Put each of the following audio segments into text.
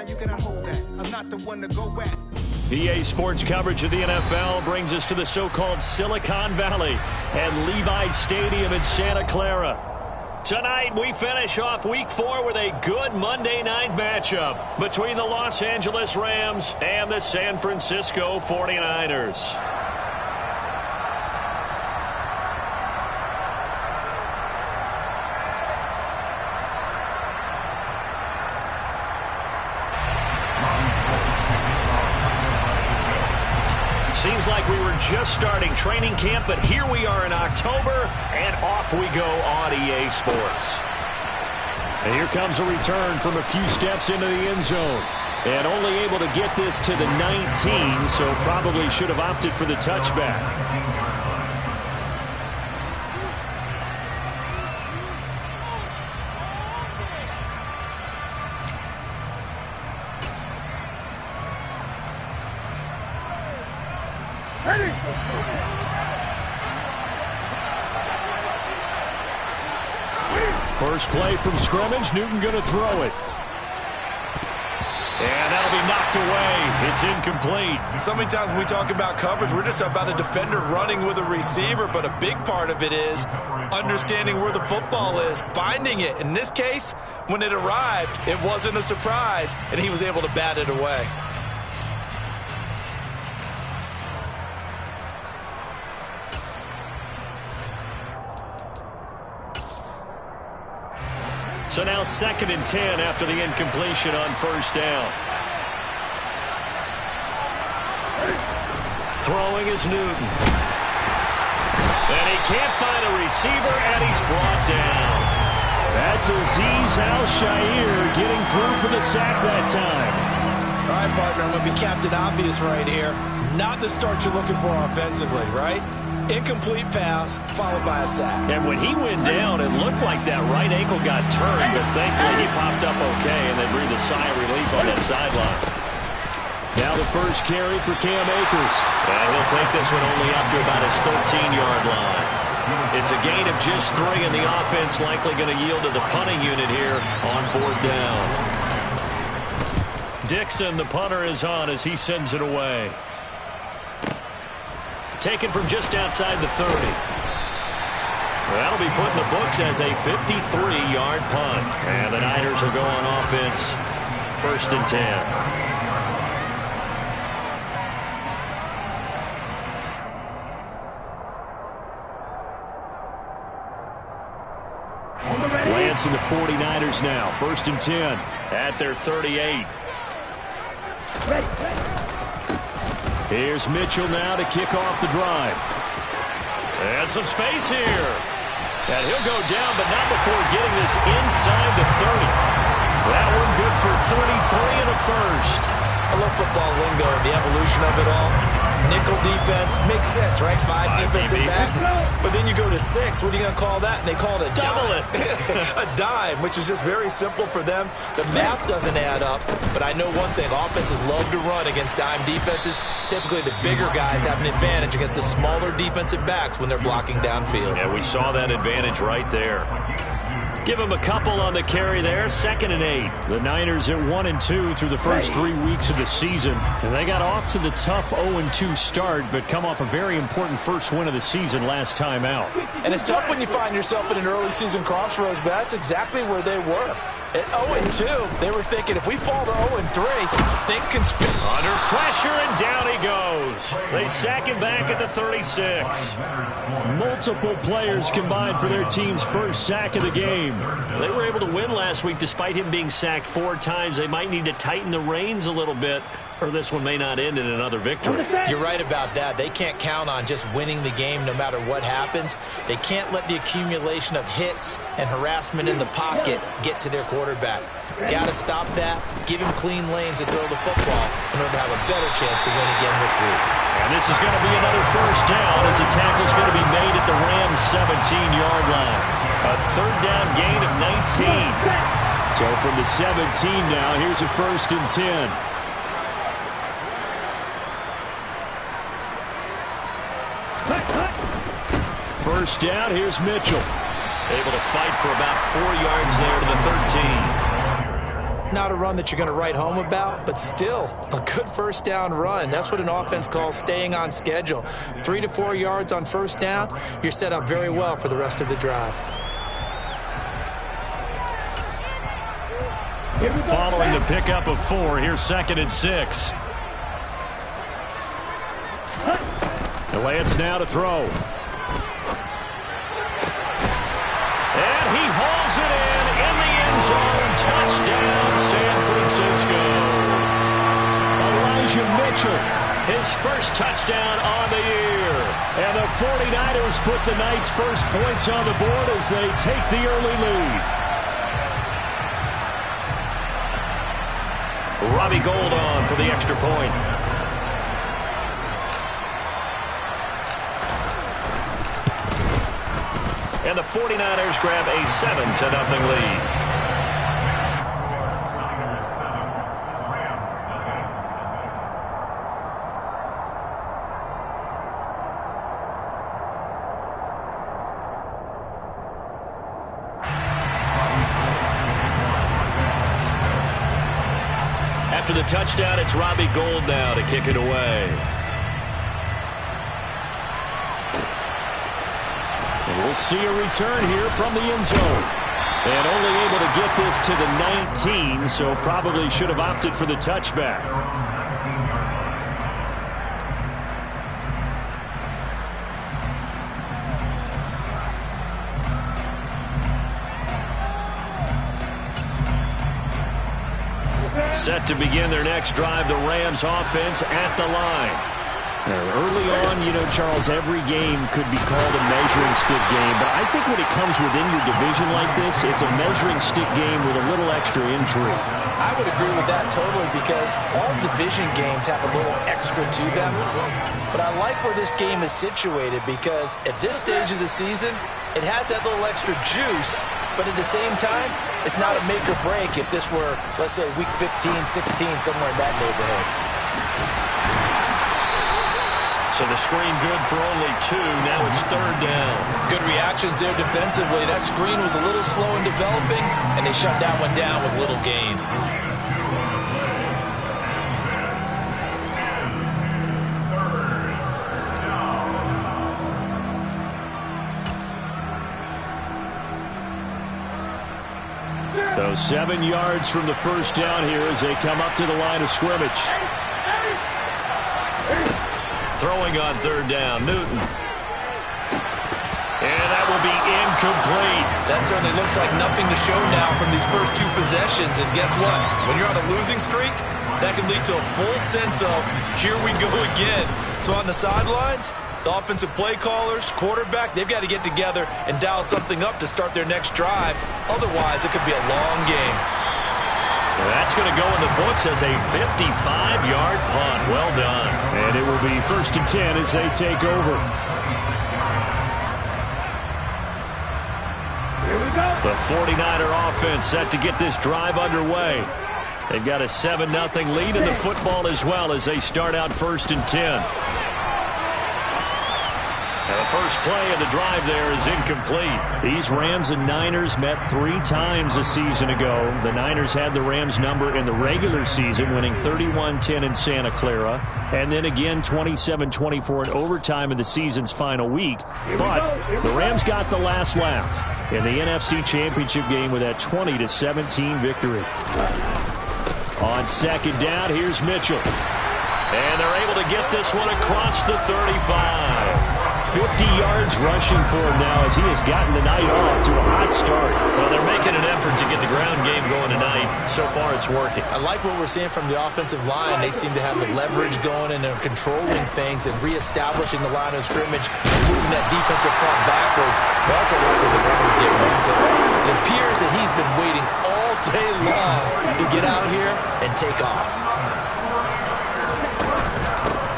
line, you cannot hold that. I'm not the one to go at. EA Sports coverage of the NFL brings us to the so-called Silicon Valley and Levi Stadium in Santa Clara. Tonight, we finish off Week 4 with a good Monday night matchup between the Los Angeles Rams and the San Francisco 49ers. Seems like we were just starting training camp, but here we are in October, and off we go on EA Sports. And here comes a return from a few steps into the end zone. And only able to get this to the 19, so probably should have opted for the touchback. First play from scrimmage, Newton going to throw it. And that'll be knocked away. It's incomplete. So many times when we talk about coverage, we're just about a defender running with a receiver, but a big part of it is understanding where the football is, finding it. In this case, when it arrived, it wasn't a surprise, and he was able to bat it away. So now 2nd and 10 after the incompletion on first down. Throwing is Newton. And he can't find a receiver, and he's brought down. That's Azeez Al-Shaair getting through for the sack that time. All right, partner, I'm going to be Captain Obvious right here. Not the start you're looking for offensively, right? Incomplete pass, followed by a sack. And when he went down, it looked like that right ankle got turned, but thankfully he popped up okay, and they breathed a sigh of relief on that sideline. Now the first carry for Cam Akers. And he'll take this one only up to about his 13-yard line. It's a gain of just 3, and the offense likely going to yield to the punting unit here on 4th down. Dixon, the punter, is on as he sends it away. Taken from just outside the 30. That'll be put in the books as a 53-yard punt. And the Niners will go on offense. 1st and 10. Lance and the 49ers now. 1st and 10 at their 38. Here's Mitchell now to kick off the drive. And some space here. And he'll go down, but not before getting this inside the 30. That one good for 33 and a first. I love football lingo and the evolution of it all. Nickel defense makes sense, right? 5 defensive backs. But then you go to 6. What are you going to call that? And they call it a double dime. A dime, which is just very simple for them. The math doesn't add up. But I know one thing. Offenses love to run against dime defenses. Typically, the bigger guys have an advantage against the smaller defensive backs when they're blocking downfield. Yeah, we saw that advantage right there. Give him a couple on the carry there. 2nd and 8. The Niners at 1-2 through the first 3 weeks of the season. And they got off to the tough 0-2 start, but come off a very important first win of the season last time out. And it's tough when you find yourself at an early season crossroads, but that's exactly where they were. At 0-2, they were thinking if we fall to 0-3, things can spin. Under pressure, and down he goes. They sack him back at the 36. Multiple players combined for their team's first sack of the game. They were able to win last week despite him being sacked 4 times. They might need to tighten the reins a little bit, or this one may not end in another victory. You're right about that. They can't count on just winning the game no matter what happens. They can't let the accumulation of hits and harassment in the pocket get to their quarterback. Got to stop that, give him clean lanes to throw the football in order to have a better chance to win again this week. And this is going to be another first down as the tackle's going to be made at the Rams' 17-yard line. A 3rd down gain of 19. So from the 17 now, here's a 1st and 10. First down, here's Mitchell. Able to fight for about 4 yards there to the 13. not a run that you're going to write home about, but still a good first down run. That's what an offense calls staying on schedule. 3 to 4 yards on first down, you're set up very well for the rest of the drive. Following the pickup of 4, here's 2nd and 6. Lance now to throw. And he hauls it in the end zone. Touchdown, San Francisco. Elijah Mitchell, his first touchdown on the year. And the 49ers put the Knights' first points on the board as they take the early lead. Robbie Gould on for the extra point. And the 49ers grab a 7-0 lead. After the touchdown, it's Robbie Gould now to kick it away. And we'll see a return here from the end zone. And only able to get this to the 19, so probably should have opted for the touchback. Set to begin their next drive, the Rams offense at the line. Early on, you know, Charles, every game could be called a measuring stick game, but I think when it comes within your division like this, it's a measuring stick game with a little extra intrigue. I would agree with that totally because all division games have a little extra to them. But I like where this game is situated because at this stage of the season, it has that little extra juice, but at the same time, it's not a make or break if this were, let's say, week 15, 16, somewhere in that neighborhood. So the screen good for only 2. Now it's 3rd down. Good reactions there defensively. That screen was a little slow in developing, and they shut that one down with little gain. So 7 yards from the first down here as they come up to the line of scrimmage. Throwing on 3rd down, Newton. And that will be incomplete. That certainly looks like nothing to show now from these first 2 possessions. And guess what? When you're on a losing streak, that can lead to a full sense of, here we go again. So on the sidelines, the offensive play callers, quarterback, they've got to get together and dial something up to start their next drive. Otherwise, it could be a long game. That's going to go in the books as a 55-yard punt. Well done. And it will be 1st and 10 as they take over. Here we go. The 49er offense set to get this drive underway. They've got a 7-0 lead in the football as well as they start out 1st and 10. And the first play of the drive there is incomplete. These Rams and Niners met 3 times a season ago. The Niners had the Rams number in the regular season, winning 31-10 in Santa Clara, and then again 27-24 in overtime in the season's final week. But the Rams got the last laugh in the NFC Championship game with that 20-17 victory. On 2nd down, here's Mitchell. And they're able to get this one across the 35. 50 yards rushing for him now as he has gotten the night off to a hot start. Well, they're making an effort to get the ground game going tonight. So far, it's working. I like what we're seeing from the offensive line. They seem to have the leverage going and they're controlling things and reestablishing the line of scrimmage, moving that defensive front backwards. But also like what the runner's giving us too. It appears that he's been waiting all day long to get out here and take off.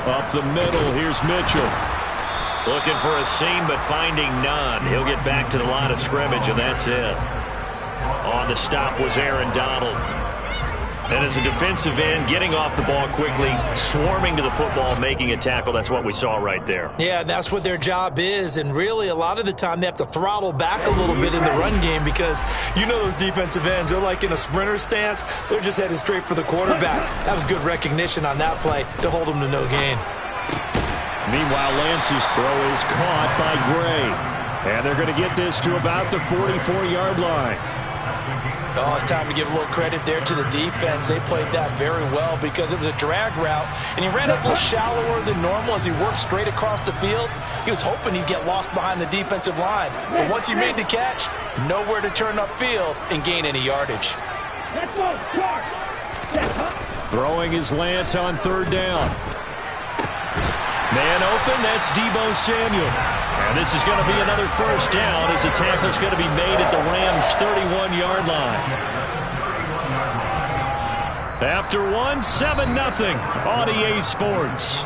Up the middle, here's Mitchell. Looking for a seam, but finding none. He'll get back to the line of scrimmage, and that's it. On the stop was Aaron Donald. And as a defensive end, getting off the ball quickly, swarming to the football, making a tackle, that's what we saw right there. Yeah, that's what their job is. And really, a lot of the time, they have to throttle back a little bit in the run game because you know those defensive ends, they're like in a sprinter stance. They're just headed straight for the quarterback. That was good recognition on that play to hold them to no gain. Meanwhile, Lance's throw is caught by Gray. And they're going to get this to about the 44-yard line. Oh, it's time to give a little credit there to the defense. They played that very well because it was a drag route, and he ran a little shallower than normal as he worked straight across the field. He was hoping he'd get lost behind the defensive line. But once he made the catch, nowhere to turn upfield and gain any yardage. Throwing is Lance on third down. Man open, that's Deebo Samuel. And this is going to be another first down as the tackle's going to be made at the Rams' 31-yard line. After one, 7-0 on EA Sports.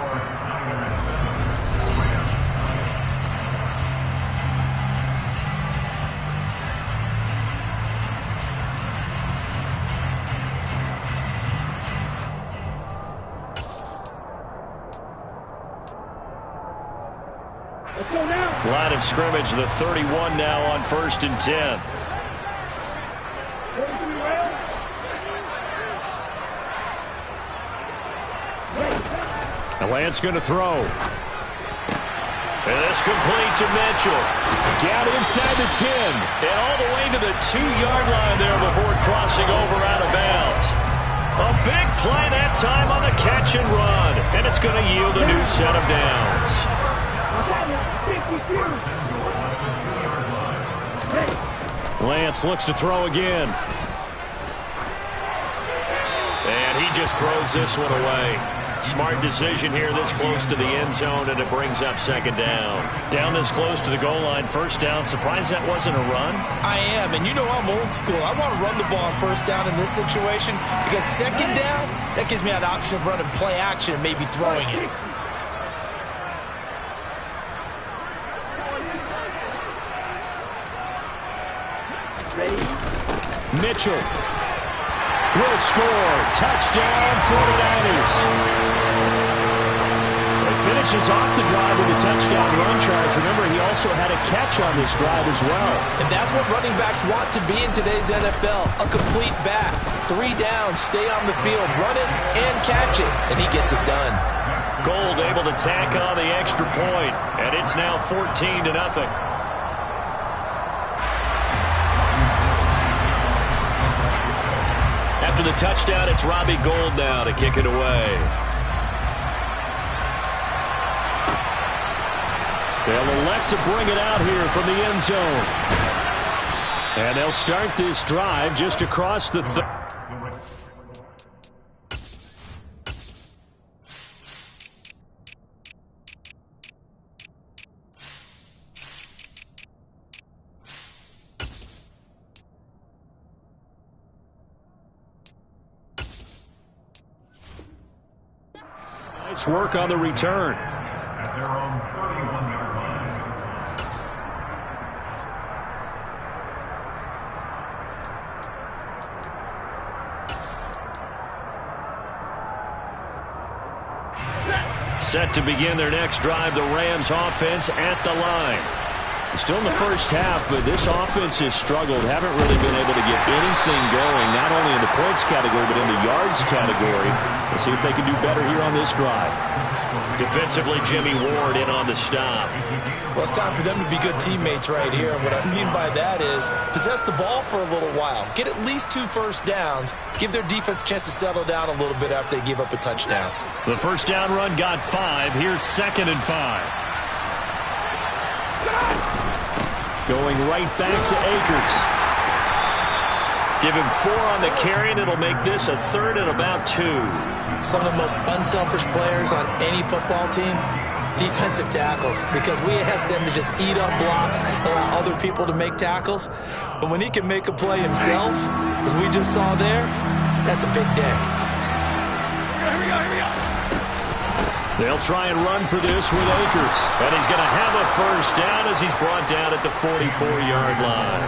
Line of scrimmage, the 31 now on 1st and 10. And Lance going to throw. And it's complete to Mitchell. Down inside the 10. And all the way to the 2-yard line there before crossing over out of bounds. A big play that time on the catch and run. And it's going to yield a new set of downs. Lance looks to throw again. And he just throws this one away. Smart decision here this close to the end zone, and it brings up 2nd down. Down this close to the goal line, 1st down. Surprised that wasn't a run? I am, and you know I'm old school. I want to run the ball on 1st down in this situation because 2nd down, that gives me an option of running play action and maybe throwing it. Mitchell will score. Touchdown, 49ers. He finishes off the drive with a touchdown run, Charles. Remember, he also had a catch on this drive as well. And that's what running backs want to be in today's NFL. A complete back. 3 downs, stay on the field, run it and catch it. And he gets it done. Gold able to tack on the extra point. And it's now 14-0. After the touchdown, it's Robbie Gould now to kick it away. They'll elect to bring it out here from the end zone. And they'll start this drive just across the Nice work on the return. At their own 31-yard line. Set to begin their next drive, the Rams offense at the line. Still in the first half, but this offense has struggled. Haven't really been able to get anything going, not only in the points category, but in the yards category. We'll see if they can do better here on this drive. Defensively, Jimmy Ward in on the stop. Well, it's time for them to be good teammates right here. And what I mean by that is possess the ball for a little while. Get at least 2 first downs. Give their defense a chance to settle down a little bit after they give up a touchdown. The first down run got 5. Here's 2nd and 5. Going right back to Akers. Give him 4 on the carry, and it'll make this a 3rd and about 2. Some of the most unselfish players on any football team, defensive tackles, because we ask them to just eat up blocks, allow other people to make tackles. But when he can make a play himself, as we just saw there, that's a big day. Here we go. They'll try and run for this with Akers. And he's going to have a first down as he's brought down at the 44-yard line.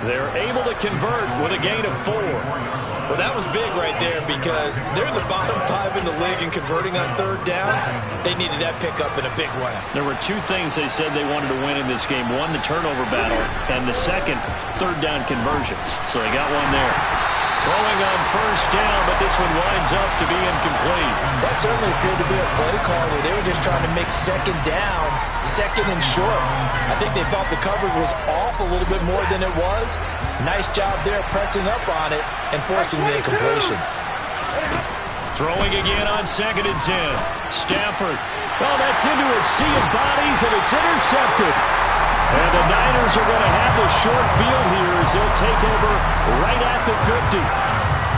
They're able to convert with a gain of 4. Well, that was big right there because they're in the bottom 5 in the league and converting on third down. They needed that pickup in a big way. There were two things they said they wanted to win in this game. One, the turnover battle, and the second, third down conversions. So they got one there. Throwing on first down, but this one winds up to be incomplete. That certainly appeared to be a play call where they were just trying to make second down, second and short. I think they thought the coverage was off a little bit more than it was. Nice job there pressing up on it and forcing the incompletion. Throwing again on 2nd and 10. Stafford. Oh, that's into a sea of bodies, and it's intercepted. And the Niners are going to have the short field here as they'll take over right at the 50.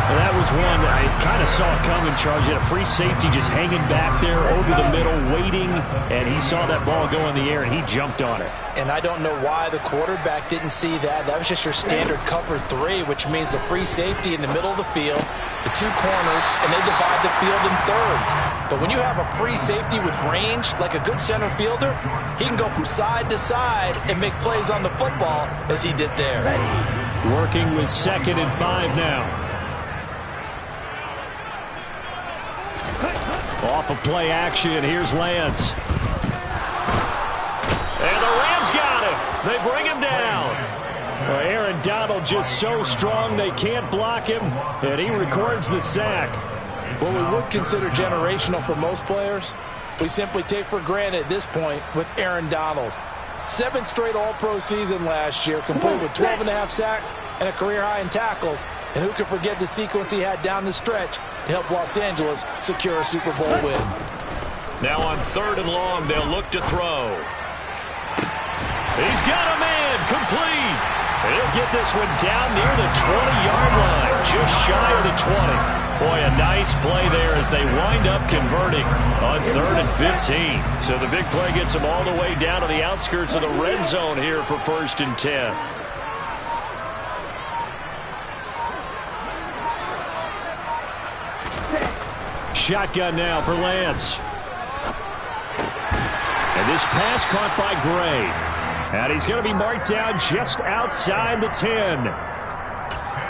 And that was one that I kind of saw coming, Charles. You had a free safety just hanging back there over the middle, waiting, and he saw that ball go in the air, and he jumped on it. And I don't know why the quarterback didn't see that. That was just your standard cover 3, which means the free safety in the middle of the field, the 2 corners, and they divide the field in thirds. But when you have a free safety with range, like a good center fielder, he can go from side to side and make plays on the football as he did there. Working with 2nd and 5 now. Off of play action, here's Lance. And the Rams got him. They bring him down. Well, Aaron Donald just so strong they can't block him, and he records the sack. What we would consider generational for most players, we simply take for granted at this point with Aaron Donald. 7 straight All-Pro season last year, complete with 12.5 sacks and a career high in tackles. And who could forget the sequence he had down the stretch to help Los Angeles secure a Super Bowl win. Now on 3rd and long, they'll look to throw. He's got a man, complete. He'll get this one down near the 20-yard line, just shy of the 20. Boy, a nice play there as they wind up converting on 3rd and 15. So the big play gets them all the way down to the outskirts of the red zone here for 1st and 10. Shotgun now for Lance. And this pass caught by Gray. And he's going to be marked down just outside the 10.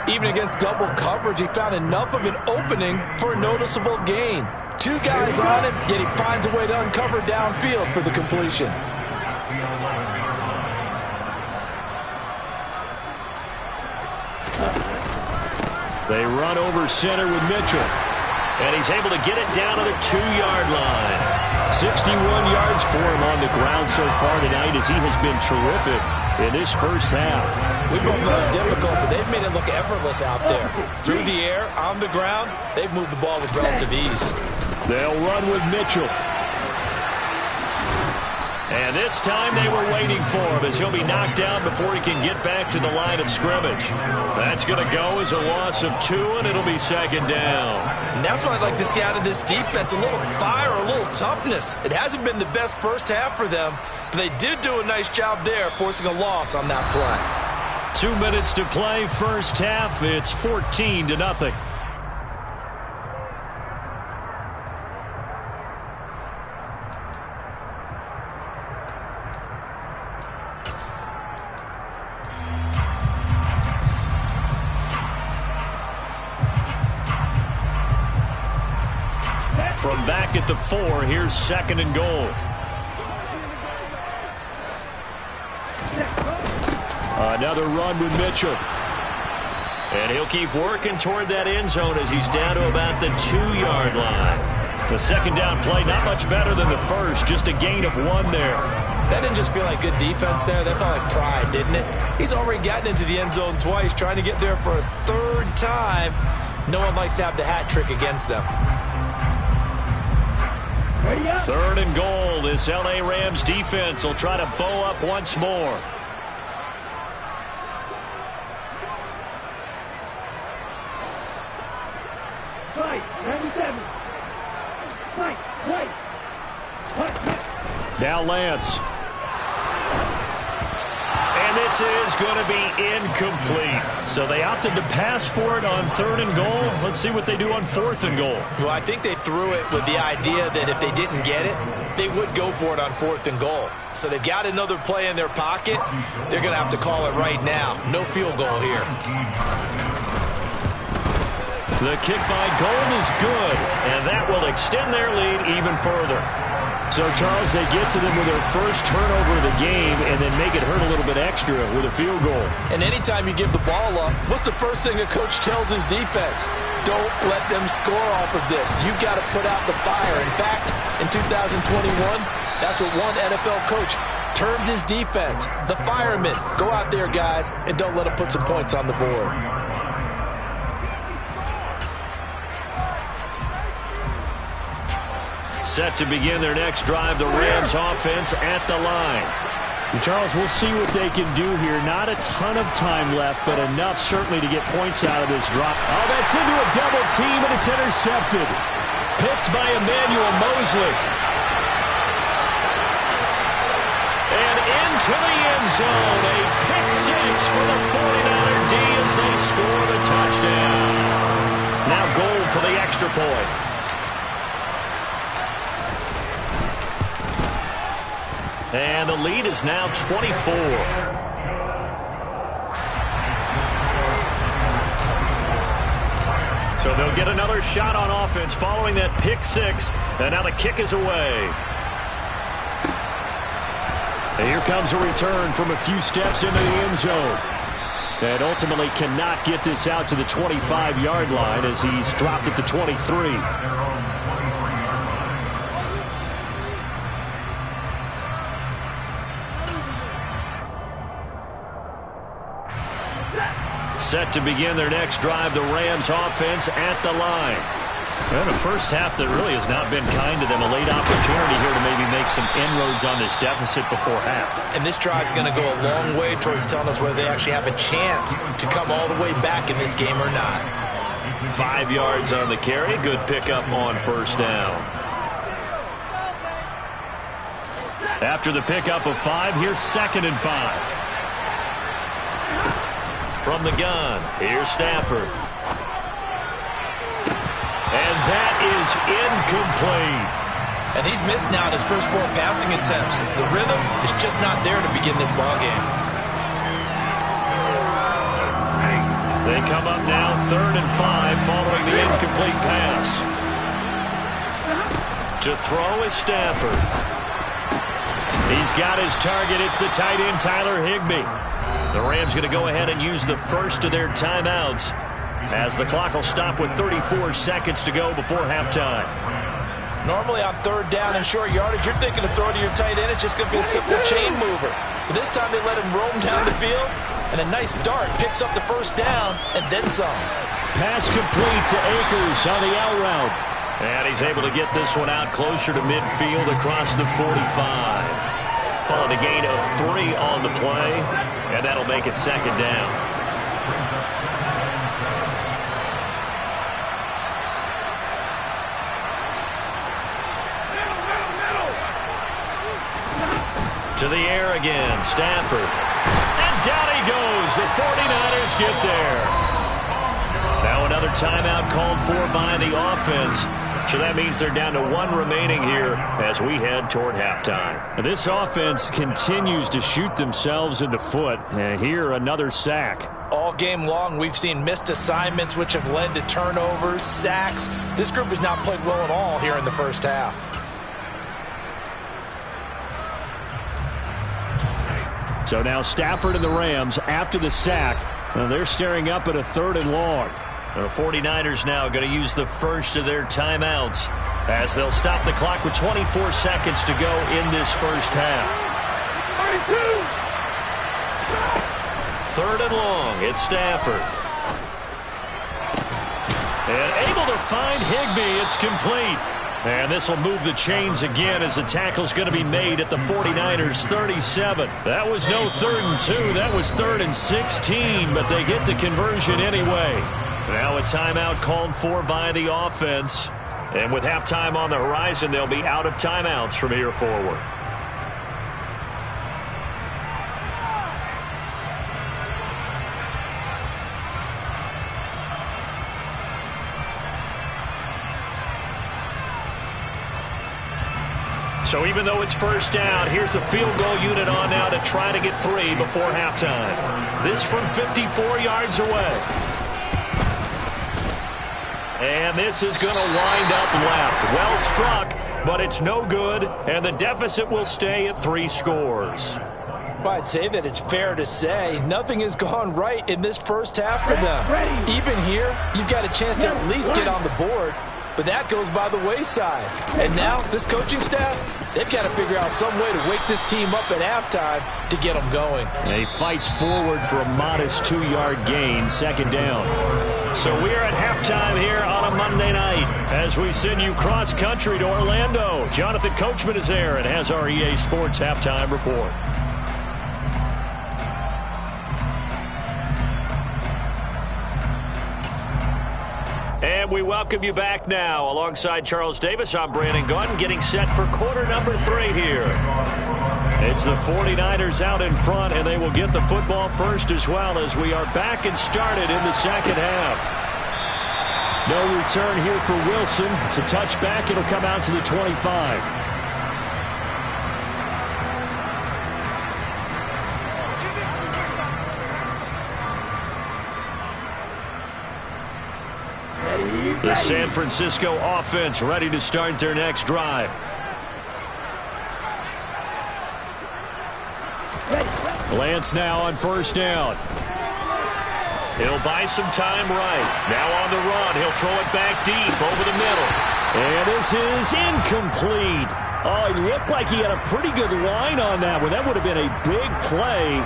Even against double coverage, he found enough of an opening for a noticeable gain. 2 guys on him, yet he finds a way to uncover downfield for the completion. They run over center with Mitchell. And he's able to get it down to the 2-yard line. 61 yards for him on the ground so far tonight as he has been terrific in this first half. We both know it's difficult, but they've made it look effortless out there. Through the air, on the ground, they've moved the ball with relative ease. They'll run with Mitchell. And this time they were waiting for him as he'll be knocked down before he can get back to the line of scrimmage. That's going to go as a loss of 2, and it'll be 2nd down. And that's what I'd like to see out of this defense, a little fire, a little toughness. It hasn't been the best first half for them, but they did do a nice job there, forcing a loss on that play. 2 minutes to play, first half. It's 14-0. From back at the 4, here's 2nd and goal. Another run with Mitchell. And he'll keep working toward that end zone as he's down to about the 2-yard line. The 2nd down play, not much better than the first, just a gain of 1 there. That didn't just feel like good defense there. That felt like pride, didn't it? He's already gotten into the end zone twice, trying to get there for a 3rd time. No one likes to have the hat trick against them. 3rd and goal. This L.A. Rams defense will try to bow up once more. Now Lance. And this is going to be incomplete. So they opted to pass for it on 3rd and goal. Let's see what they do on 4th and goal. Well, I think they threw it with the idea that if they didn't get it, they would go for it on 4th and goal. So they've got another play in their pocket. They're going to have to call it right now. No field goal here. The kick by Gold is good, and that will extend their lead even further. So, Charles, they get to them with their first turnover of the game and then make it hurt a little bit extra with a field goal. And anytime you give the ball up, what's the first thing a coach tells his defense? Don't let them score off of this. You've got to put out the fire. In fact, in 2021, that's what one NFL coach termed his defense, the firemen. Go out there, guys, and don't let them put some points on the board. Set to begin their next drive, the Rams offense at the line. And Charles, we'll see what they can do here. Not a ton of time left, but enough certainly to get points out of this drop. Oh, that's into a double team, and it's intercepted. Picked by Emmanuel Mosley. And into the end zone. A pick six for the 49er D as they score the touchdown. Now Gold for the extra point. And the lead is now 24. So they'll get another shot on offense following that pick six. And now the kick is away. And here comes a return from a few steps into the end zone. And ultimately cannot get this out to the 25-yard line as he's dropped at the 23. Set to begin their next drive, the Rams offense at the line. And a first half that really has not been kind to them. A late opportunity here to maybe make some inroads on this deficit before half. And this drive's going to go a long way towards telling us whether they actually have a chance to come all the way back in this game or not. 5 yards on the carry. Good pickup on first down. After the pickup of 5, here's 2nd and 5. From the gun, here's Stafford. And that is incomplete. And he's missed now in his first 4 passing attempts. The rhythm is just not there to begin this ballgame. They come up now 3rd and 5 following the incomplete pass. To throw is Stafford. He's got his target. It's the tight end, Tyler Higbee. The Rams going to go ahead and use the first of their timeouts as the clock will stop with 34 seconds to go before halftime. Normally on 3rd down and short yardage, you're thinking of throwing to your tight end. It's just going to be a simple chain mover. But this time they let him roam down the field, and a nice dart picks up the first down and then some. Pass complete to Akers on the out route. And he's able to get this one out closer to midfield across the 45. Followed a gain of 3 on the play, and that'll make it 2nd down. To the air again, Stafford. And down he goes. The 49ers get there. Now another timeout called for by the offense. So that means they're down to 1 remaining here as we head toward halftime. This offense continues to shoot themselves in the foot. And here, another sack. All game long, we've seen missed assignments, which have led to turnovers, sacks. This group has not played well at all here in the first half. So now Stafford and the Rams, after the sack, they're staring up at a 3rd and long. The 49ers now going to use the first of their timeouts as they'll stop the clock with 24 seconds to go in this first half. 3rd and long, it's Stafford. And able to find Higbee, it's complete. And this will move the chains again as the tackle's going to be made at the 49ers 37. That was no 3rd and 2, that was 3rd and 16, but they get the conversion anyway. Now a timeout called for by the offense. And with halftime on the horizon, they'll be out of timeouts from here forward. So even though it's first down, here's the field goal unit on now to try to get 3 before halftime. This from 54 yards away. And this is going to wind up left. Well struck, but it's no good, and the deficit will stay at 3 scores. Well, I'd say that it's fair to say nothing has gone right in this first half for them. Even here, you've got a chance to at least get on the board, but that goes by the wayside. And now, this coaching staff, they've got to figure out some way to wake this team up at halftime to get them going. And he fights forward for a modest 2-yard gain, 2nd down. So we are at halftime here on a Monday night as we send you cross-country to Orlando. Jonathan Coachman is there and has our EA Sports Halftime Report. And we welcome you back now. Alongside Charles Davis, I'm Brandon Gunn, getting set for quarter number 3 here. It's the 49ers out in front, and they will get the football first as well as we are back and started in the second half. No return here for Wilson. It's a touchback. It'll come out to the 25. The San Francisco offense ready to start their next drive. Lance now on 1st down. He'll buy some time right. Now on the run. He'll throw it back deep over the middle. And this is incomplete. Oh, he looked like he had a pretty good line on that one. That would have been a big play,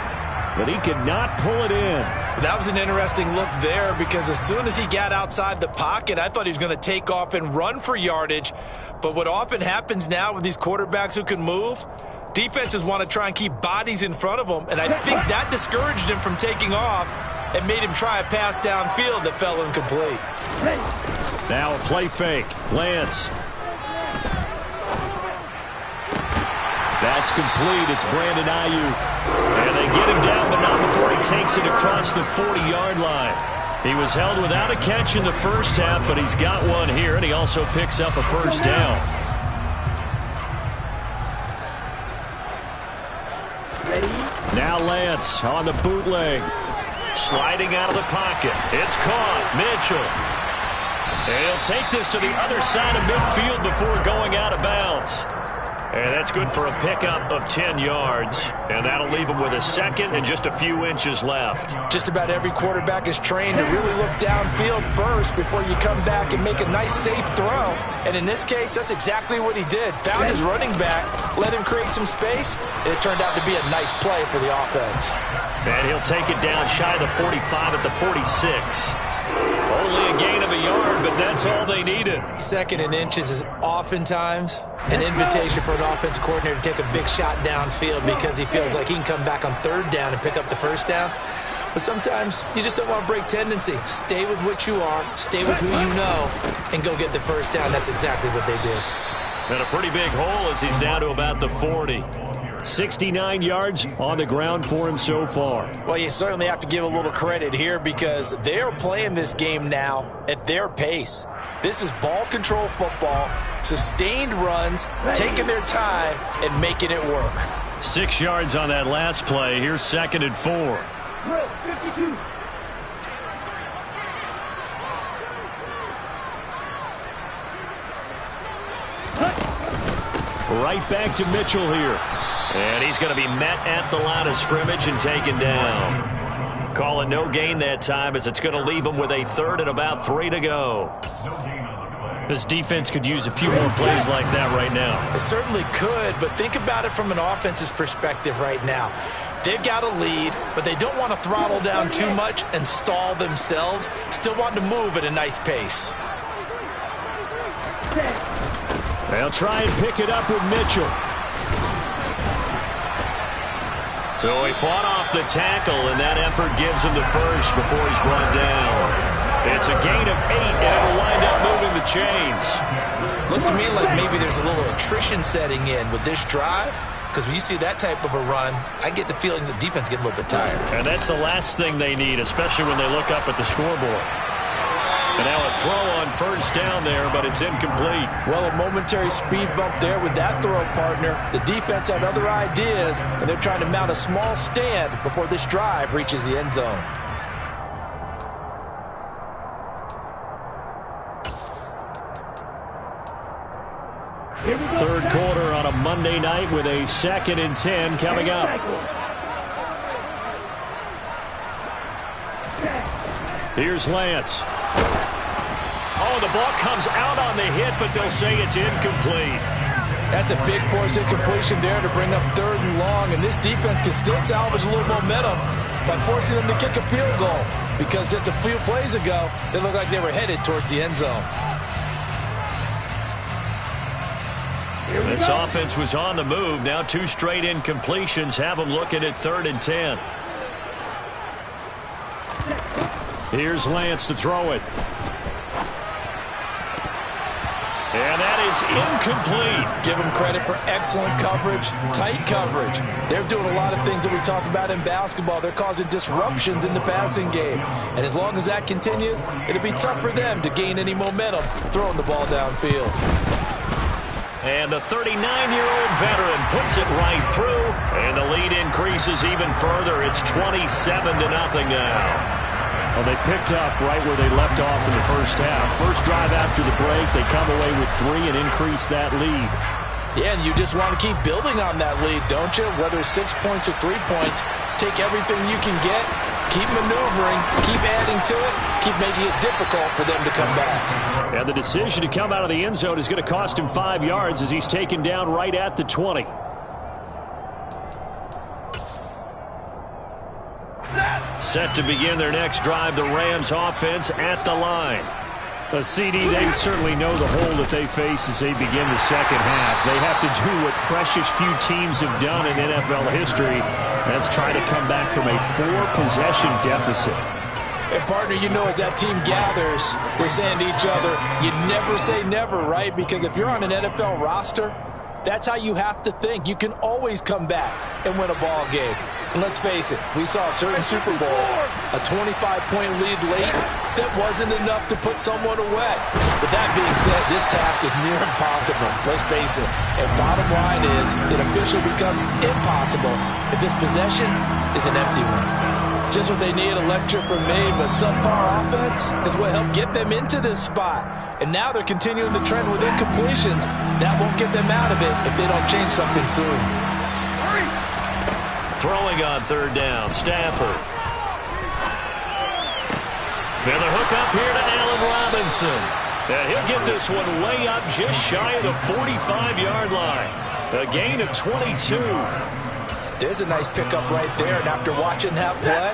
but he could not pull it in. That was an interesting look there because as soon as he got outside the pocket, I thought he was going to take off and run for yardage. But what often happens now with these quarterbacks who can move, defenses want to try and keep bodies in front of them, and I think that discouraged him from taking off and made him try a pass downfield that fell incomplete. Now a play fake. Lance. That's complete. It's Brandon Ayuk. And they get him down, but not before he takes it across the 40-yard line. He was held without a catch in the first half, but he's got one here, and he also picks up a 1st down. Now Lance on the bootleg. Sliding out of the pocket. It's caught. Mitchell. And he'll take this to the other side of midfield before going out of bounds. And that's good for a pickup of 10 yards. And that'll leave him with a 2nd and just a few inches left. Just about every quarterback is trained to really look downfield first before you come back and make a nice, safe throw. And in this case, that's exactly what he did. Found his running back, let him create some space, and it turned out to be a nice play for the offense. And he'll take it down shy of the 45 at the 46. Only a gain of a yard, but that's all they needed. 2nd and inches is oftentimes an invitation for an offensive coordinator to take a big shot downfield because he feels like he can come back on 3rd down and pick up the 1st down. But sometimes you just don't want to break tendency. Stay with what you are, stay with who you know, and go get the 1st down. That's exactly what they did. And a pretty big hole as he's down to about the 40. 69 yards on the ground for him so far. Well, you certainly have to give a little credit here because they are playing this game now at their pace. This is ball control football, sustained runs, taking their time, and making it work. 6 yards on that last play. Here's 2nd and 4. Right back to Mitchell here. And he's going to be met at the line of scrimmage and taken down. Call it no gain that time as it's going to leave him with a 3rd and about 3 to go. This defense could use a few more plays like that right now. It certainly could, but think about it from an offense's perspective right now. They've got a lead, but they don't want to throttle down too much and stall themselves. Still want to move at a nice pace. They'll try and pick it up with Mitchell. So he fought off the tackle, and that effort gives him the 1st before he's brought down. It's a gain of 8, and it'll wind up moving the chains. Looks to me like maybe there's a little attrition setting in with this drive, because when you see that type of a run, I get the feeling the defense getting a little bit tired. And that's the last thing they need, especially when they look up at the scoreboard. And now a throw on 1st down there, but it's incomplete. Well, a momentary speed bump there with that throw, partner. The defense had other ideas, and they're trying to mount a small stand before this drive reaches the end zone. Third quarter on a Monday night with a 2nd and 10 coming up. Here's Lance. Oh, the ball comes out on the hit, but they'll say it's incomplete. That's a big force incompletion there to bring up 3rd and long, and this defense can still salvage a little momentum by forcing them to kick a field goal, because just a few plays ago, they looked like they were headed towards the end zone. This offense was on the move. Now 2 straight incompletions have them looking at 3rd and 10. Here's Lance to throw it. And that is incomplete. Give them credit for excellent coverage, tight coverage. They're doing a lot of things that we talk about in basketball. They're causing disruptions in the passing game. And as long as that continues, it'll be tough for them to gain any momentum throwing the ball downfield. And the 39-year-old veteran puts it right through. And the lead increases even further. It's 27-0 now. Well, they picked up right where they left off in the first half. First drive after the break, they come away with 3 and increase that lead. Yeah, and you just want to keep building on that lead, don't you? Whether it's 6 points or 3 points, take everything you can get, keep maneuvering, keep adding to it, keep making it difficult for them to come back. And the decision to come out of the end zone is going to cost him 5 yards as he's taken down right at the 20. Set to begin their next drive, the Rams offense at the line. CD, they certainly know the hole that they face as they begin the second half. They have to do what precious few teams have done in NFL history. That's try to come back from a 4-possession deficit. And partner, you know, as that team gathers, they're saying to each other, you never say never, right? Because if you're on an NFL roster, that's how you have to think. You can always come back and win a ball game. And let's face it, we saw a certain Super Bowl, a 25-point lead late, that wasn't enough to put someone away. But that being said, this task is near impossible. Let's face it. And bottom line is, it officially becomes impossible if this possession is an empty one. Just what they need, a lecture from me, but subpar offense is what helped get them into this spot. And now they're continuing the trend with incompletions. That won't get them out of it if they don't change something soon. Throwing on 3rd down, Stafford. And the hook up here to Allen Robinson. And he'll get this one way up just shy of the 45-yard line. A gain of 22. There's a nice pickup right there, and after watching that play,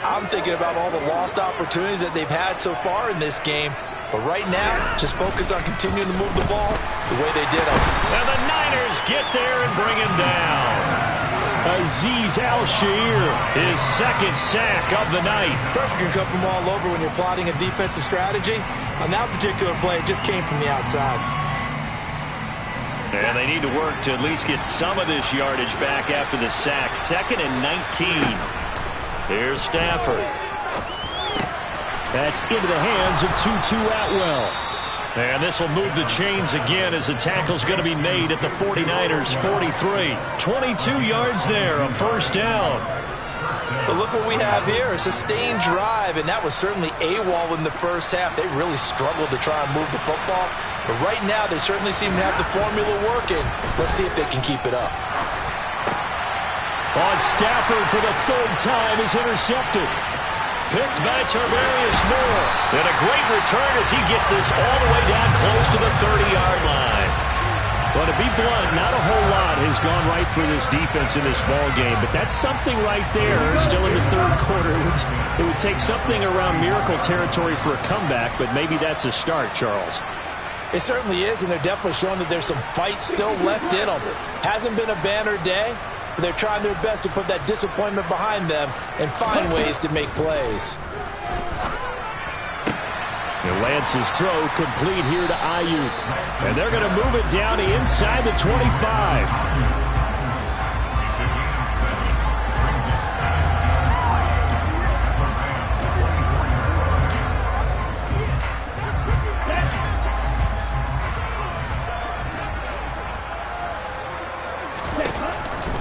I'm thinking about all the lost opportunities that they've had so far in this game. But right now, just focus on continuing to move the ball the way they did them. And the Niners get there and bring him down. Azeez Al-Shaair, his 2nd sack of the night. Pressure can come from all over when you're plotting a defensive strategy. On that particular play, it just came from the outside. And they need to work to at least get some of this yardage back after the sack. 2nd and 19. Here's Stafford. That's into the hands of Tutu Atwell. And this will move the chains again as the tackle's going to be made at the 49ers' 43. 22 yards there, a first down. But look what we have here, a sustained drive, and that was certainly AWOL in the first half. They really struggled to try and move the football. But right now, they certainly seem to have the formula working. Let's see if they can keep it up. On Stafford for the 3rd time is intercepted. Picked by Tarvarius Moore. And a great return as he gets this all the way down close to the 30-yard line. Well, to be blunt, not a whole lot has gone right for this defense in this ball game, but that's something right there. Still in the 3rd quarter. It would take something around miracle territory for a comeback, but maybe that's a start, Charles. It certainly is, and they're definitely showing that there's some fight still left in them. Hasn't been a banner day, but they're trying their best to put that disappointment behind them and find ways to make plays. And Lance's throw complete here to Ayuk. And they're going to move it down to inside the 25.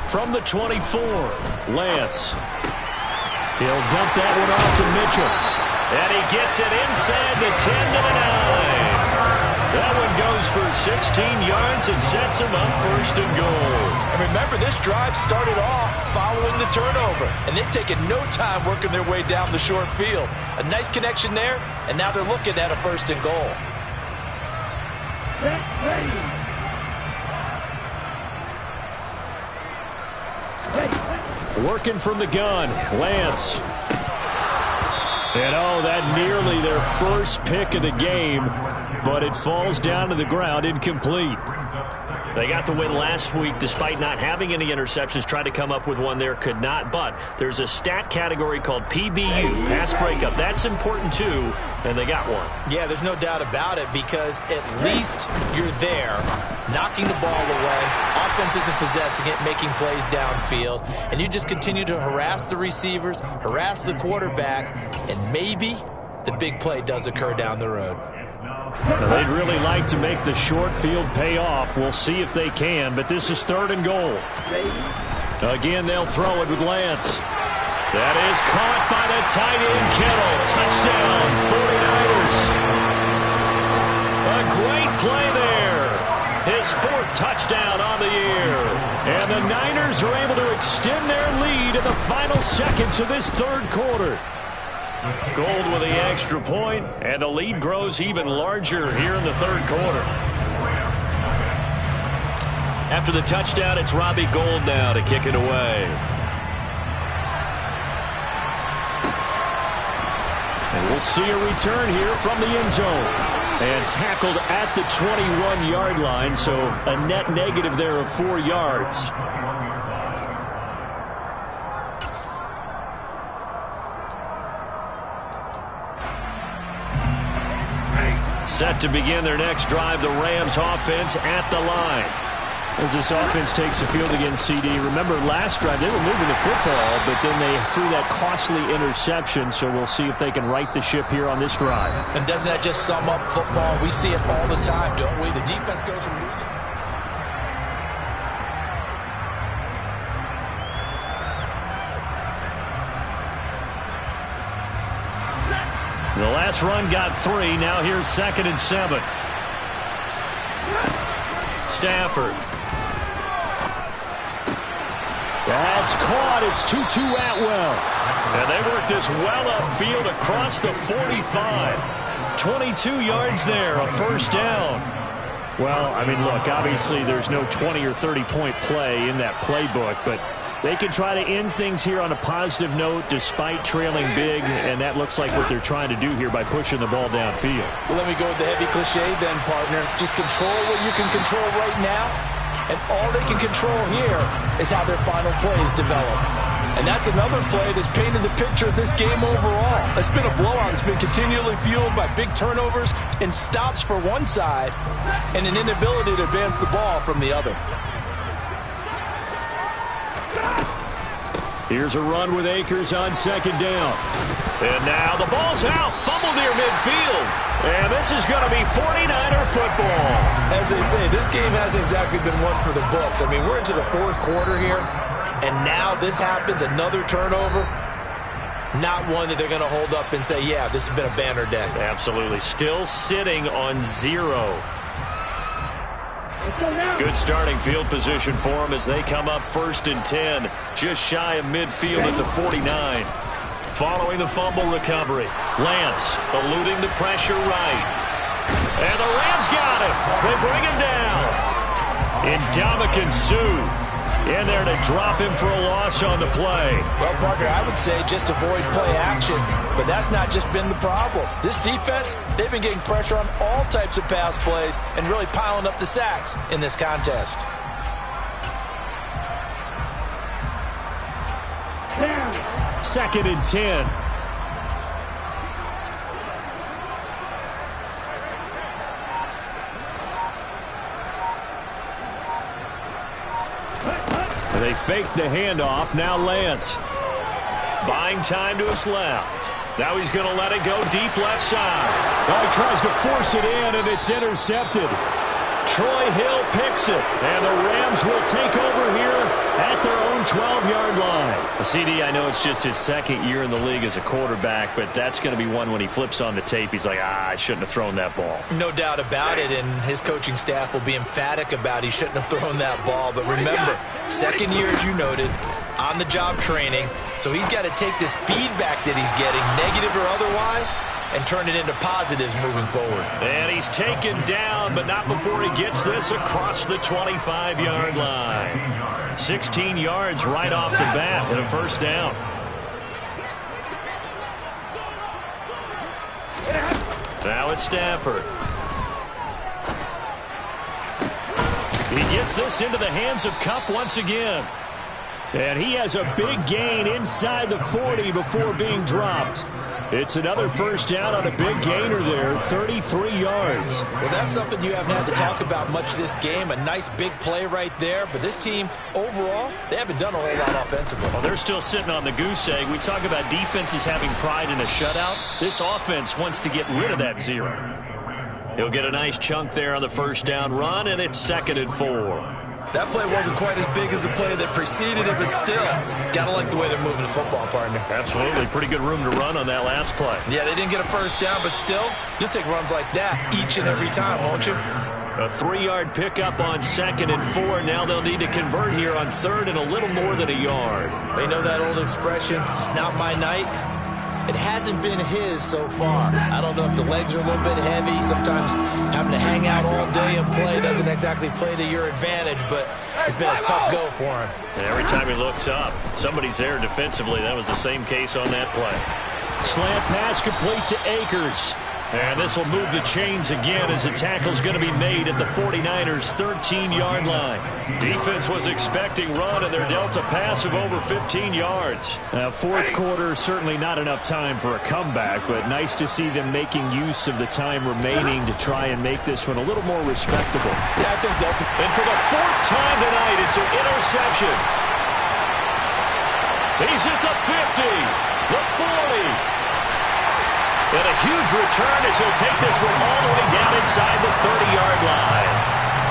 From the 24, Lance. He'll dump that one off to Mitchell. And he gets it inside the 10 to the 9. That one goes for 16 yards and sets him up first and goal. And remember, this drive started off following the turnover, and they've taken no time working their way down the short field. A nice connection there, and now they're looking at a first and goal. Working from the gun, Lance. And oh, that nearly their first pick of the game, but it falls down to the ground incomplete. They got the win last week despite not having any interceptions. Tried to come up with one there, could not. But there's a stat category called PBU, pass breakup. That's important too, and they got one. Yeah, there's no doubt about it, because at least you're there, knocking the ball away. Offense isn't possessing it, making plays downfield. And you just continue to harass the receivers, harass the quarterback, and maybe the big play does occur down the road. Now, they'd really like to make the short field pay off. We'll see if they can, but this is third and goal. Again, they'll throw it with Lance. That is caught by the tight end, Kittle. Touchdown, 49ers. A great play there. His fourth touchdown on the year. And the Niners are able to extend their lead in the final seconds of this third quarter. Gold with the extra point, and the lead grows even larger here in the third quarter. After the touchdown, it's Robbie Gould now to kick it away. And we'll see a return here from the end zone. And tackled at the 21-yard line, so a net negative there of 4 yards. Set to begin their next drive, the Rams offense at the line. As this offense takes the field against CD, remember last drive they were moving the football, but then they threw that costly interception, so we'll see if they can right the ship here on this drive. And doesn't that just sum up football? We see it all the time, don't we? The defense goes from losing. The last run got 3. Now here's 2nd and 7. Stafford. That's caught. It's Tutu Atwell. And they work this well upfield across the 45. 22 yards there, a first down. Well, I mean, look, obviously there's no 20 or 30-point play in that playbook, but they can try to end things here on a positive note despite trailing big, and that looks like what they're trying to do here by pushing the ball downfield. Well, let me go with the heavy cliche then, partner. Just control what you can control right now, and all they can control here is how their final plays develop. And that's another play that's painted the picture of this game overall. It's been a blowout. It's been continually fueled by big turnovers and stops for one side and an inability to advance the ball from the other. Here's a run with Akers on 2nd down. And now the ball's out. Fumble near midfield. And this is going to be 49er football. As they say, this game hasn't exactly been one for the books. I mean, we're into the fourth quarter here, and now this happens, another turnover. Not one that they're going to hold up and say, yeah, this has been a banner day. Absolutely. Still sitting on 0. Good starting field position for them as they come up 1st and 10, just shy of midfield at the 49. Following the fumble recovery, Lance eluding the pressure right. And the Rams got him. They bring him down. Ndamukong Suh in there to drop him for a loss on the play. Well, Parker, I would say just avoid play action, but that's not just been the problem. This defense, they've been getting pressure on all types of pass plays and really piling up the sacks in this contest. Second and 10. They fake the handoff. Now Lance. Buying time to his left. Now he's going to let it go deep left side. Well, he tries to force it in, and it's intercepted. Troy Hill picks it, and the Rams will take over here at their own 12-yard line. CD, I know it's just his second year in the league as a quarterback, but that's going to be one when he flips on the tape. He's like, I shouldn't have thrown that ball. No doubt about it, and his coaching staff will be emphatic about he shouldn't have thrown that ball. But remember, second year, as you noted, on-the-job training, so he's got to take this feedback that he's getting, negative or otherwise, and turn it into positives moving forward. And he's taken down, but not before he gets this across the 25-yard line. 16 yards right off the bat and a first down. Now it's Stafford. He gets this into the hands of Kupp once again. And he has a big gain inside the 40 before being dropped. It's another first down on a big gainer there, 33 yards. Well, that's something you haven't had to talk about much this game. A nice big play right there. But this team, overall, they haven't done a whole lot offensively. Well, they're still sitting on the goose egg. We talk about defenses having pride in a shutout. This offense wants to get rid of that zero. He'll get a nice chunk there on the first down run, and it's 2nd and 4. That play wasn't quite as big as the play that preceded it, but still, gotta like the way they're moving the football, partner. Absolutely. Pretty good room to run on that last play. Yeah, they didn't get a first down, but still, you'll take runs like that each and every time, won't you? A 3-yard pickup on 2nd and 4. Now they'll need to convert here on 3rd and a little more than a yard. They know that old expression, it's not my night. It hasn't been his so far. I don't know if the legs are a little bit heavy. Sometimes having to hang out all day and play doesn't exactly play to your advantage, but it's been a tough go for him. And every time he looks up, somebody's there defensively. That was the same case on that play. Slant pass complete to Akers. And this will move the chains again as the tackle's going to be made at the 49ers' 13-yard line. Defense was expecting run, and they're dealt a pass of over 15 yards. Now, fourth quarter, certainly not enough time for a comeback, but nice to see them making use of the time remaining to try and make this one a little more respectable. Yeah, I think that's... And for the 4th time tonight, it's an interception. He's at the 50, the 40. And a huge return as he'll take this one all the way down inside the 30-yard line.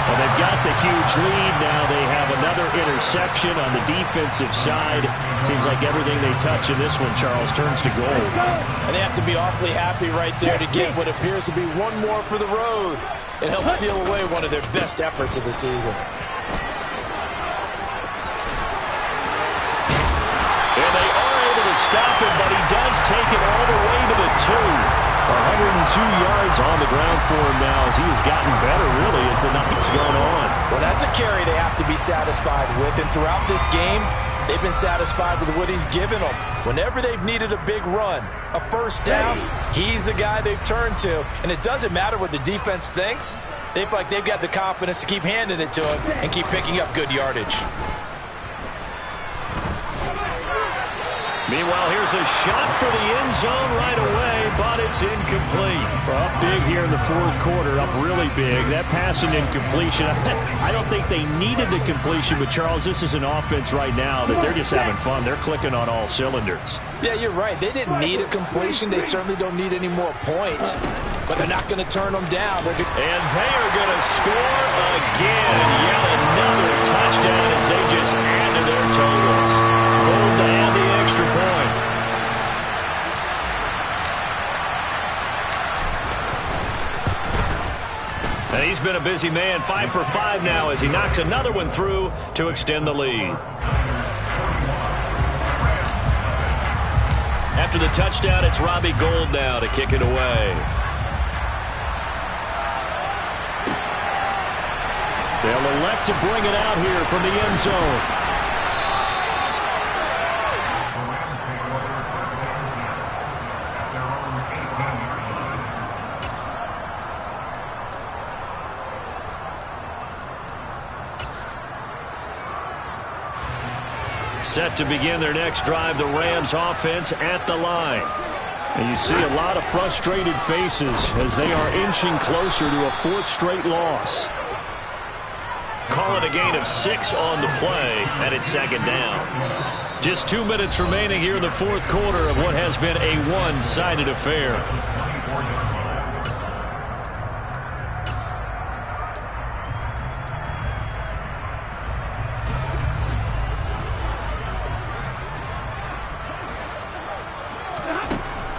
Well, they've got the huge lead. Now they have another interception on the defensive side. Seems like everything they touch in this one, Charles, turns to gold. And they have to be awfully happy right there to get what appears to be one more for the road. It helps seal away one of their best efforts of the season. And they are able to stop him, but he does take it all the way to the 2. 102 yards on the ground for him now as he has gotten better, really, as the night's gone on. Well, that's a carry they have to be satisfied with, and throughout this game, they've been satisfied with what he's given them. Whenever they've needed a big run, a first down, he's the guy they've turned to. And it doesn't matter what the defense thinks. They feel like they've got the confidence to keep handing it to him and keep picking up good yardage. Meanwhile, here's a shot for the end zone right away, but it's incomplete. Well, up big here in the fourth quarter, up really big. That pass and incompletion, I don't think they needed the completion, but Charles, this is an offense right now that they're just having fun. They're clicking on all cylinders. Yeah, you're right. They didn't need a completion. They certainly don't need any more points, but they're not going to turn them down. And they are going to score again. Yet another touchdown as they just add to their totals. Gold to add the extra point. And he's been a busy man, 5 for 5 now as he knocks another one through to extend the lead. After the touchdown, it's Robbie Gould now to kick it away. They'll elect to bring it out here from the end zone. Set to begin their next drive, the Rams offense at the line. And you see a lot of frustrated faces as they are inching closer to a 4th straight loss. Call it a gain of 6 on the play, and it's 2nd down. Just 2 minutes remaining here in the fourth quarter of what has been a one-sided affair.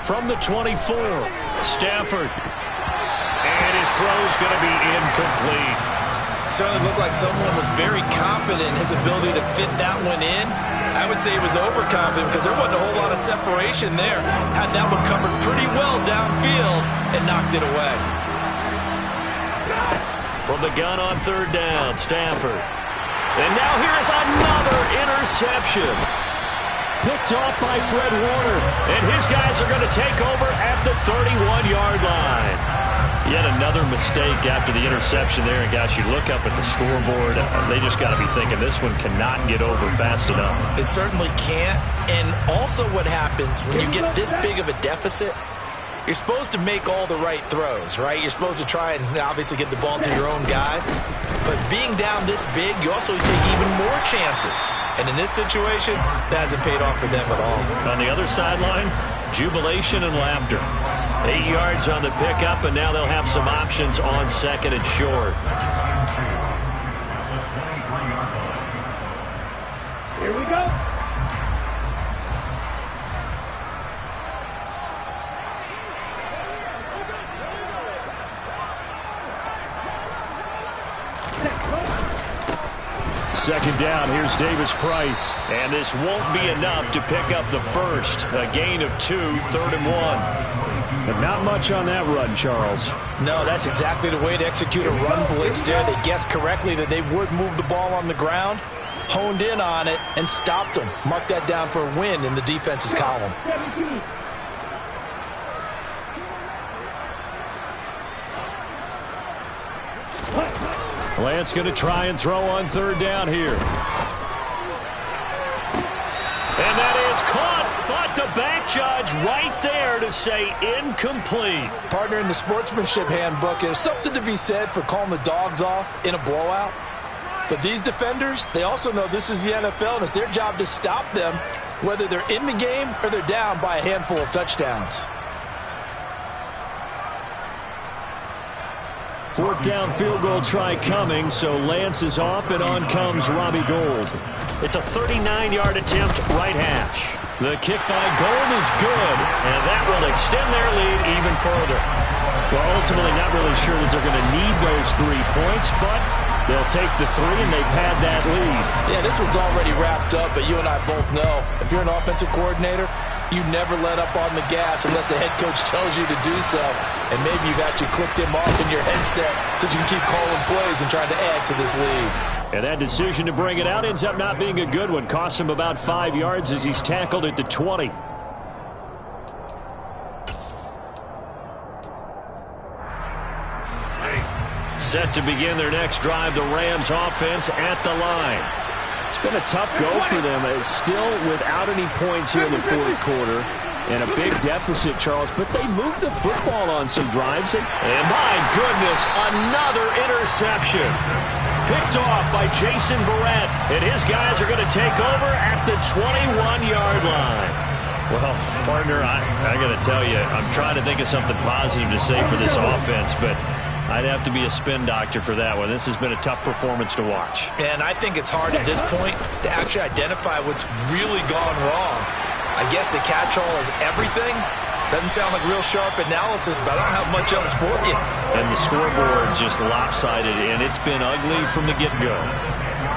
from the 24. Stafford. And his throw's going to be incomplete. Certainly looked like someone was very confident in his ability to fit that one in. I would say he was overconfident because there wasn't a whole lot of separation there. Had that one covered pretty well downfield and knocked it away. From the gun on third down, Stafford. And now here's another interception. Picked off by Fred Warner. And his guys are going to take over at the 31-yard line. Yet another mistake after the interception there. And, gosh, you look up at the scoreboard. They just got to be thinking this one cannot get over fast enough. It certainly can't. And also what happens when you get this big of a deficit, you're supposed to make all the right throws, right? You're supposed to try and obviously get the ball to your own guys. But being down this big, you also take even more chances. And in this situation, that hasn't paid off for them at all. On the other sideline, jubilation and laughter. 8 yards on the pickup, and now they'll have some options on second and short. Here we go. Second down, here's Davis Price. And this won't be enough to pick up the first. A gain of 2, 3rd and 1. But not much on that run, Charles. No, that's exactly the way to execute a run blitz there. They guessed correctly that they would move the ball on the ground, honed in on it, and stopped them. Mark that down for a win in the defense's column. Lance going to try and throw on third down here. And that is caught, but the back judge right there to say incomplete. Partner, in the sportsmanship handbook, there's something to be said for calling the dogs off in a blowout. But these defenders, they also know this is the NFL, and it's their job to stop them, whether they're in the game or they're down by a handful of touchdowns. Fourth down field goal try coming, so Lance is off, and on comes Robbie Gould. It's a 39-yard attempt, right hash. The kick by Gould is good, and that will extend their lead even further. Well, ultimately not really sure that they're going to need those 3 points, but they'll take the 3, and they pad that lead. Yeah, this one's already wrapped up, but you and I both know if you're an offensive coordinator, you never let up on the gas unless the head coach tells you to do so. And maybe you've actually clicked him off in your headset so you can keep calling plays and trying to add to this lead. And that decision to bring it out ends up not being a good one. Cost him about 5 yards as he's tackled at the 20. Set to begin their next drive, the Rams offense at the line. It's been a tough go for them. It's still without any points here in the fourth quarter. And a big deficit, Charles, but they moved the football on some drives. And my goodness, another interception. Picked off by Jason Verrett. And his guys are going to take over at the 21-yard line. Well, partner, I got to tell you, I'm trying to think of something positive to say for this offense, but I'd have to be a spin doctor for that one. This has been a tough performance to watch. And I think it's hard at this point to actually identify what's really gone wrong. I guess the catch-all is everything. Doesn't sound like real sharp analysis, but I don't have much else for you. And the scoreboard just lopsided, and it's been ugly from the get-go.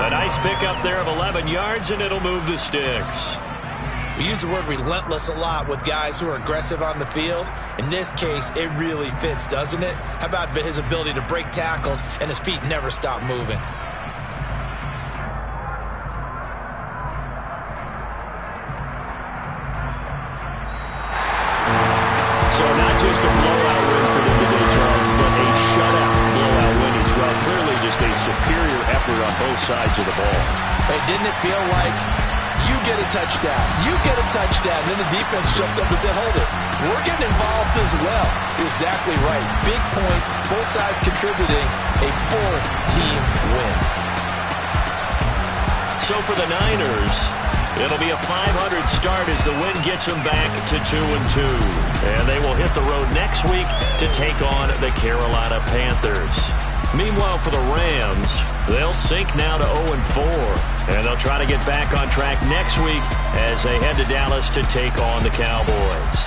A nice pickup there of 11 yards, and it'll move the sticks. We use the word relentless a lot with guys who are aggressive on the field. In this case, it really fits, doesn't it? How about his ability to break tackles and his feet never stop moving? So not just a blowout win for them today, Charles, but a shutout blowout win as well. Clearly just a superior effort on both sides of the ball. Hey, didn't it feel like you get a touchdown, you get a touchdown, then the defense jumped up and said, hold it, we're getting involved as well. You're exactly right. Big points, both sides contributing, a four-team win. So for the Niners, it'll be a 500 start as the win gets them back to 2-2. And they will hit the road next week to take on the Carolina Panthers. Meanwhile, for the Rams, they'll sink now to 0-4. And they'll try to get back on track next week as they head to Dallas to take on the Cowboys.